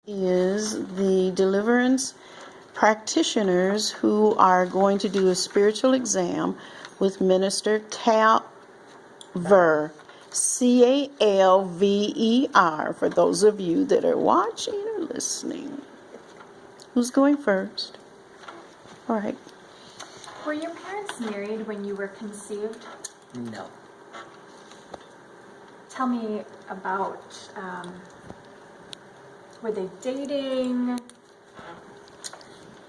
is the Deliverance practitioners who are going to do a spiritual exam with Minister Calver, Calver, for those of you that are watching or listening. Who's going first? All right. Were your parents married when you were conceived? No. Tell me about, were they dating?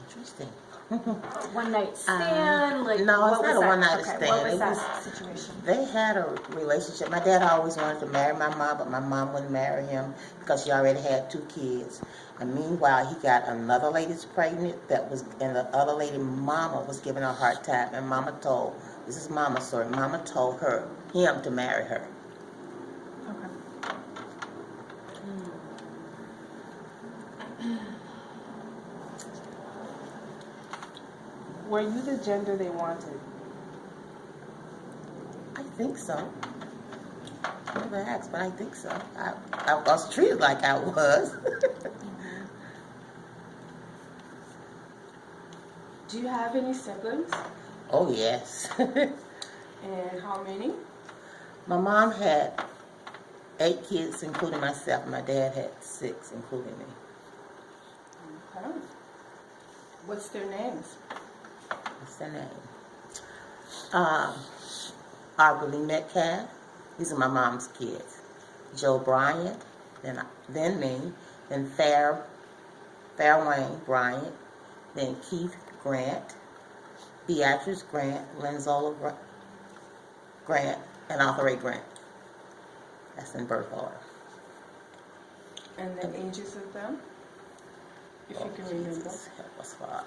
Interesting. One night stand? No, it's not a one night Okay, stand. what was It that was situation? They had a relationship. My dad always wanted to marry my mom, but my mom wouldn't marry him because she already had 2 kids. And meanwhile, he got another lady's pregnant and the other lady, mama, was giving her a hard time. And this is mama's story, mama told him to marry her. Okay. Were you the gender they wanted? I think so. I never asked, but I think so. I was treated like I was. Do you have any siblings? Oh, yes. And how many? My mom had 8 kids, including myself. My dad had 6, including me. Okay. What's their names? What's their name? Aubrey Metcalf. These are my mom's kids. Joe Bryant, then me, then Fair Wayne Bryant, then Keith Grant, Beatrice Grant, Lenzola Grant, and Arthur Ray Grant. That's in birth order. And the ages of them? If you can remember. Jesus, help us, Father.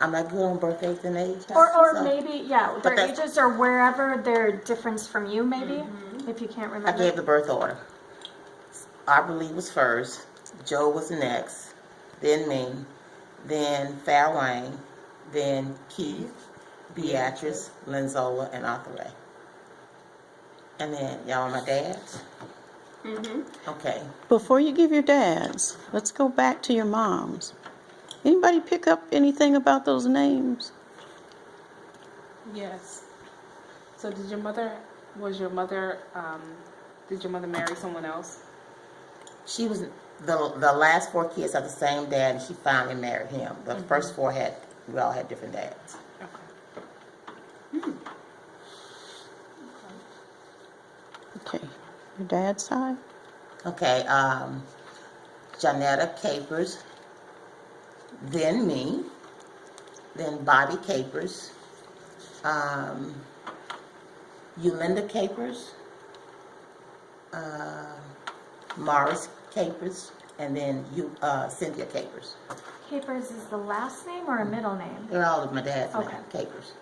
I'm not good on birth dates and age. Or maybe, yeah, their But ages or wherever their difference from you, maybe, if you can't I remember. gave the birth order. Aubrey was first, Joe was next, then me, then Fair Wayne, then Keith, Beatrice, Lenzola, and Arthur Ray. And then, y'all want my dad's? Okay. Before you give your dad's, let's go back to your mom's. Anybody pick up anything about those names? Yes. So did your mother marry someone else? She was, the last 4 kids are the same dad, and she finally married him. The first 4 we all had different dads. Okay. Okay. Your dad's side? Okay, Janetta Capers, then me, then Bobby Capers, Yulinda Capers, Morris Capers, and then Cynthia Capers. Capers is the last name or a middle name? They're all of my dad's Okay. names, Capers.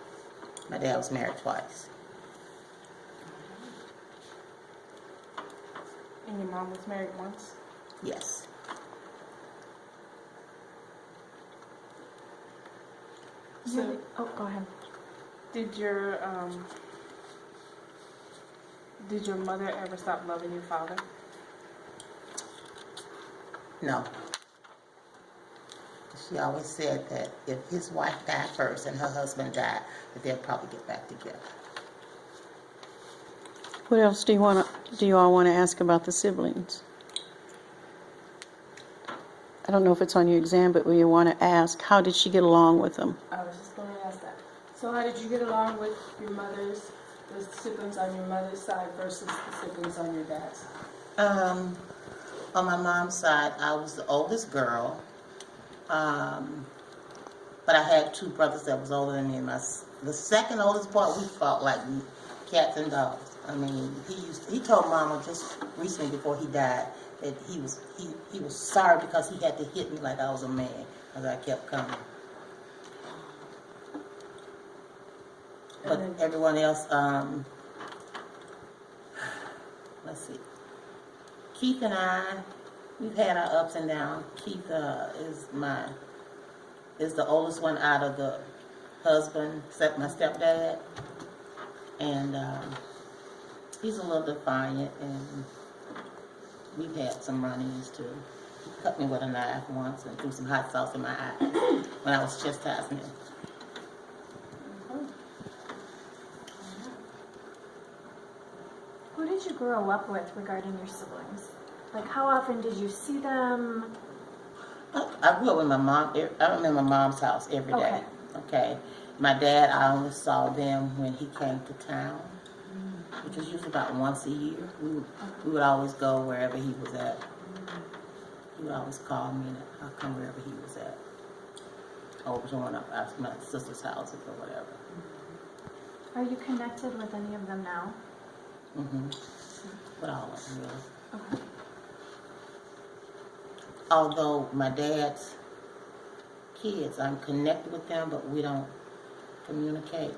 My dad was married twice. And your mom was married once? Yes. So Go ahead. did your mother ever stop loving your father? No. She always said that if his wife died first and her husband died, that they'll probably get back together. What else do you all want to ask about the siblings? I don't know if it's on your exam, but we want to ask, how did she get along with them? I was just going to ask that. So how did you get along with the siblings on your mother's side versus the siblings on your dad's side? On my mom's side, I was the oldest girl, but I had 2 brothers that was older than me. And the second oldest boy, we fought like cats and dogs. I mean, he told Mama just recently before he died that he was sorry because he had to hit me like I was a man because I kept coming. But everyone else, let's see. Keith and I, we've had our ups and downs. Keith is the oldest one out of the husband, except my stepdad, and he's a little defiant, and we've had some run-ins too. He cut me with a knife once and threw some hot sauce in my eye when I was chastising him. Who did you grow up with regarding your siblings? Like, how often did you see them? I grew up with my mom. I remember my mom's house every day. Okay. My dad, I only saw them when he came to town, which was usually about once a year. We would always go wherever he was at. He would always call me and I'll come wherever he was at. Over to one of my sister's houses or whatever. Are you connected with any of them now? Mm-hmm. With all of them, really. Okay. Although my dad's kids, I'm connected with them, but we don't communicate.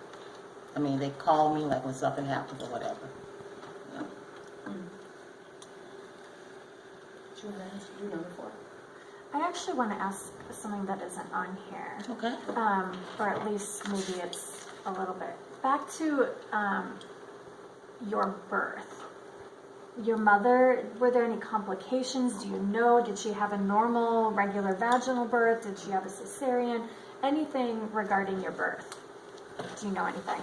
I mean, they call me like when something happens or whatever. Yeah. Do you want to answer? Do number 4? I actually want to ask something that isn't on here. Okay. Or at least maybe it's a little bit. Back to your birth. Your mother, were there any complications? Do you know? Did she have a normal, regular vaginal birth? Did she have a cesarean? Anything regarding your birth? Do you know anything?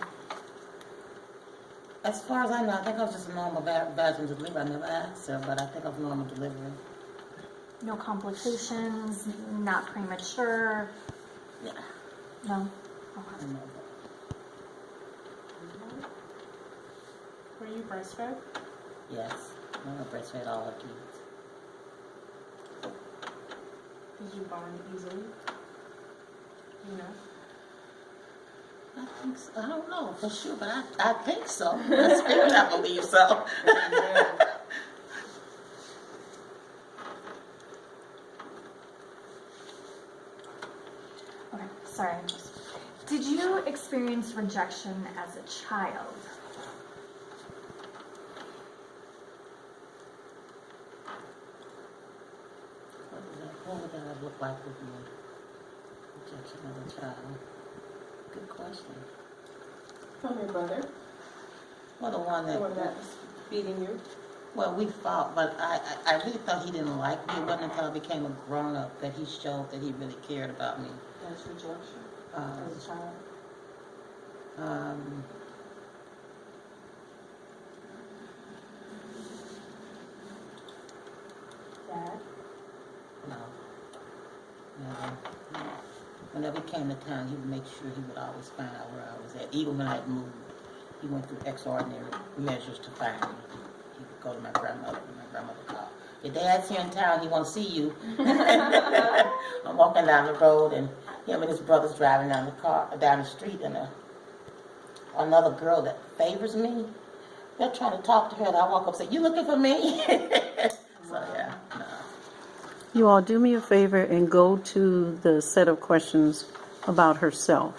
As far as I know, I think I was just a normal vaginal delivery. I never asked her, but I think I was normal delivery. No complications? Not premature? Yeah. No? I Okay. know Were you breastfed? that. Yes. I breastfed all the kids. Did you bond easily? You know? I think so. I don't know for sure, but I think so. My spirit, I believe so. Okay, sorry. Did you experience rejection as a child? What would that have looked like with me? Rejection as a child. Good question. From your brother? Well, the one The one that, that was beating you? well, we fought, but I really thought he didn't like me. It wasn't until I became a grown-up that he showed that he really cared about me. That's rejection Um, as a child. um, Dad? no. Never. No. Whenever he came to town, he would make sure he would always find out where I was at. Even when I had moved, he went through extraordinary measures to find me. He would go to my grandmother, and my grandmother called. Your dad's here in town, he wants to see you. I'm walking down the road, and him and his brother's driving down the street, and another girl that favors me, they're trying to talk to her, and I walk up and say, you looking for me? So, yeah, no. You all do me a favor and go to the set of questions about herself.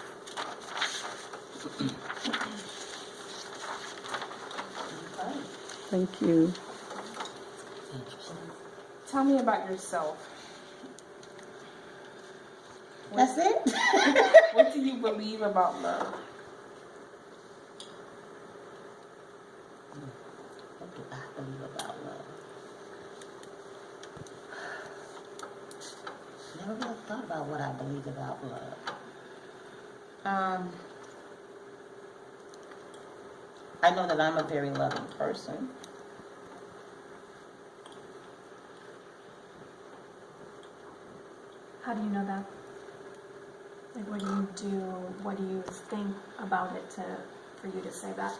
Thank you. Tell me about yourself. That's it? What do you believe about love? What do I believe about love? Never really thought about what I believe about love. I know that I'm a very loving person. How do you know that? Like, what do you do? What do you think about it for you to say that?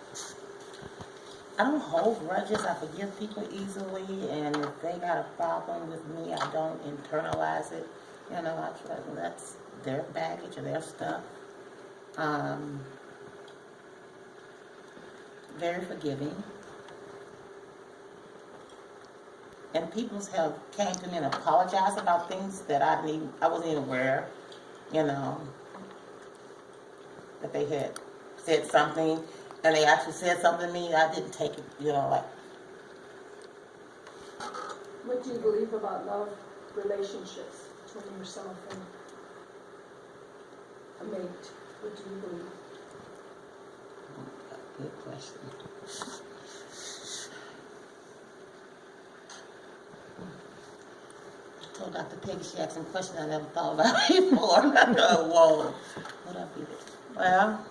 I don't hold grudges. I forgive people easily, and if they got a problem with me, I don't internalize it. You know, I try. Well, that's their baggage or their stuff. Very forgiving, and people have came to me and apologized about things that I wasn't even aware. You know, that they had said something, and they actually said something to me. I didn't take it. You know, like. What do you believe about love relationships between yourself and a mate? What do you believe? Good question. told Dr. Peggy, she asked some questions I never thought about before. Whoa. What up with it? Well,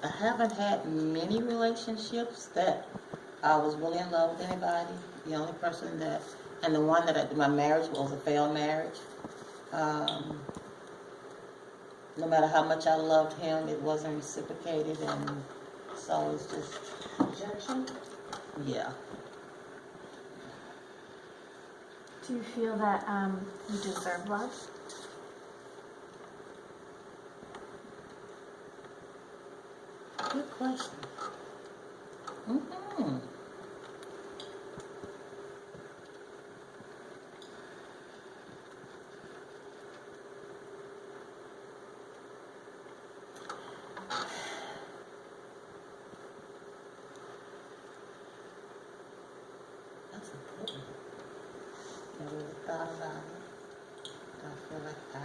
I haven't had many relationships that I was really in love with anybody. The only person that, and the one that my marriage was a failed marriage. No matter how much I loved him, it wasn't reciprocated, and so it's just, Rejection? yeah. Do you feel that you deserve love? Good question. Mm-hmm. That's a good one. Never really thought about it. I feel like I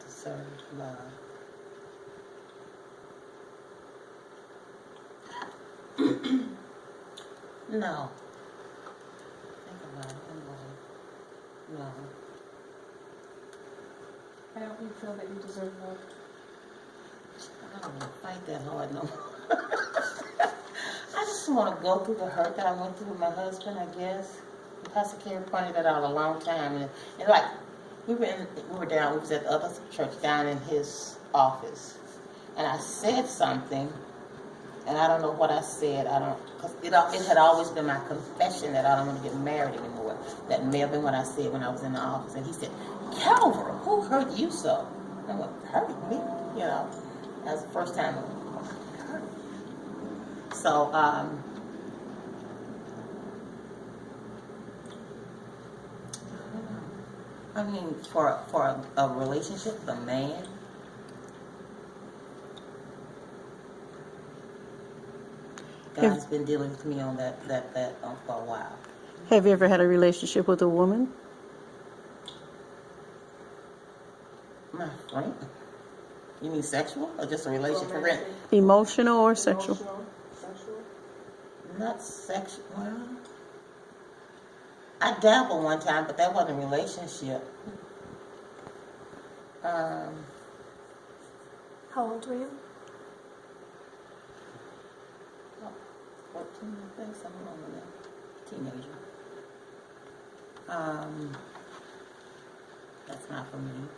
deserve love. No. Think about it. No. Why don't you feel that you deserve love? I don't want to fight that hard no more. I just want to go through the hurt that I went through with my husband, I guess. Pastor Carey pointed that out a long time. And like, we was at the other church down in his office. And I said something, and I don't know what I said. Because it had always been my confession that I don't want to get married anymore. That may have been what I said when I was in the office. And he said, Calvary, who hurt you so? And I went, hurt me? You know, that was the first time it hurt me. So, I mean, for a relationship with a man, God's been dealing with me on that for a while. Have you ever had a relationship with a woman? My friend? You mean sexual or just a relationship? Romantic? Emotional or sexual? Emotional? Sexual? Not sexual. Well, I dabbled one time, but that wasn't a relationship. How old were you? 14, I think, something wrong with that. Teenager. That's not for me.